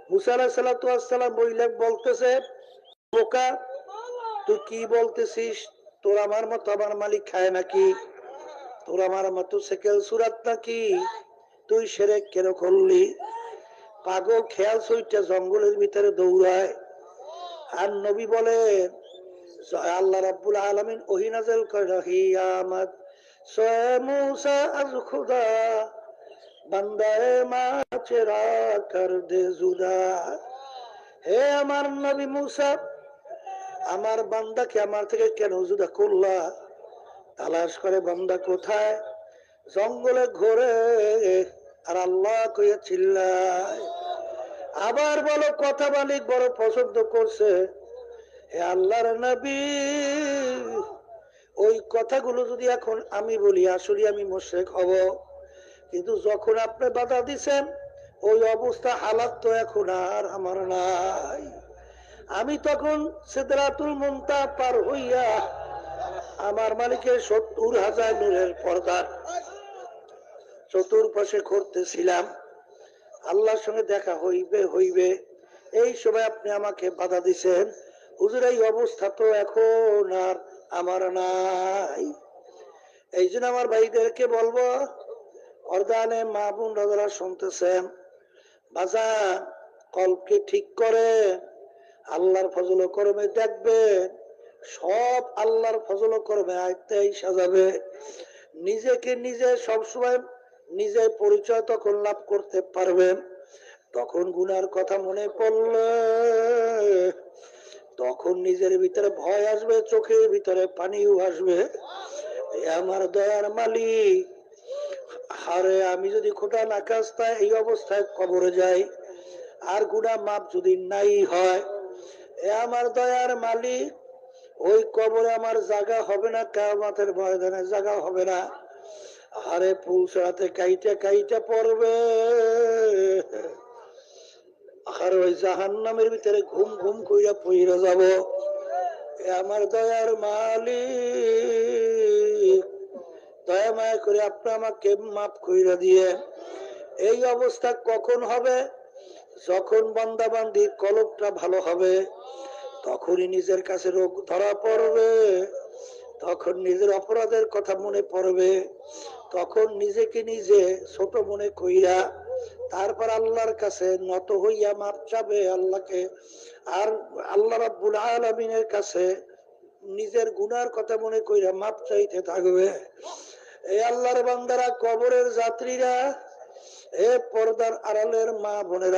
মুসা আলাইহিস সালাতু ওয়াস সালাম বলতেছে, বোকা, তুই কি বলতেছিস? তোর আমার মতো আমার মালিক খায় নাকি? তোর আমার মতো সেকেল সুরাত নাকি? তুই শিরক কেন করলি? পাগল খেয়াল সইটা জঙ্গলের ভিতরে দৌড়ায়। আর নবী বলে, আল্লাহ রাব্বুল আলামিন ওহী নাযিল করে, হিয়ামত সোয়ে মুসা আজ খুদা বান্দায়ে মা চেরা কর দে জুদা। হে আমার নবী মুসা, আমার বান্দাকে আমার থেকে কেন জুদা করলা? তালাশ করে বান্দা কোথায়? জঙ্গলে ঘোরে আর আল্লাহ কইয়া চিল্লায়। আবার বলো, কথা মালিক বড় পছন্দ করছে। হে আল্লাহর নবী, ওই কথাগুলো যদি এখন আমি বলি আসলে আমি মুশরিক হব, কিন্তু যখন আপনি বাধা দিচ্ছেন ওই অবস্থা হালাত তো এখন আর আমার নাই। আমি তখন সিদরাতুল মুনতাহা পার হইয়া আমার মালিকের ৭০,০০০ নূরের পর্দার চতুর্পাশে ঘুরতেছিলাম। আল্লাহর সঙ্গে দেখা হইবে এই সময় আপনি আমাকে বাধা দিচ্ছেন। হুজুর, এই অবস্থা তো এখন আর আমার নাই। এই জন্য আমার ভাইদেরকে বলবো, অর্দানে মা বোনরা শুনতেছেন, বাজান কলকে ঠিক করে আল্লাহর ফজল করমে দেখবেন, সব আল্লাহর ফজল করমে আয়ত্তেই সাজাবে। নিজেকে নিজে সবসময় নিজে পরিচয় তখন লাভ করতে পারবেন, তখন গুনার কথা মনে পড়লে তখন নিজের ভিতরে ভয় আসবে, চোখের ভিতরে পানিও আসবে। আমার দয়ার মালিক, আরে আমি যদি খোটা না কাজতায় এই অবস্থায় কবরে যাই আর গুনাহ মাপ যদি নাই হয়, আমার দয়ার মালিক, ওই কবরে আমার জায়গা হবে না, কিয়ামতের ময়দানে জায়গা হবে না। আরে পুলসরাতে কাইটা কাইটা পড়বে, আর ওই জাহান্নামের ভিতরে ঘুম ঘুম কইরা পইরা যাব। আমার দয়ার মালিক, দয়া মায়া করে আপনি আমাকে মাফ কইরা দিয়ে। এই অবস্থা কখন হবে? যখন বান্দা বান্দির কলবটা ভালো হবে, তখনই নিজের কাছে রোগ ধরা পড়বে, তখন নিজের অপরাধের কথা মনে পড়বে, তখন নিজেকে নিজে ছোট মনে কইরা তারপর আল্লাহর কাছে নত হইয়া মাপ চাবে আল্লাহকে। আর আল্লাহ রাব্বুল আলামিনের কাছে নিজের গুনার কথা মনে কইরা মাপ চাইতে থাকবে। এই আল্লাহর বান্দারা, কবরের যাত্রীরা, এ পর্দার আড়ালের মা বোনেরা,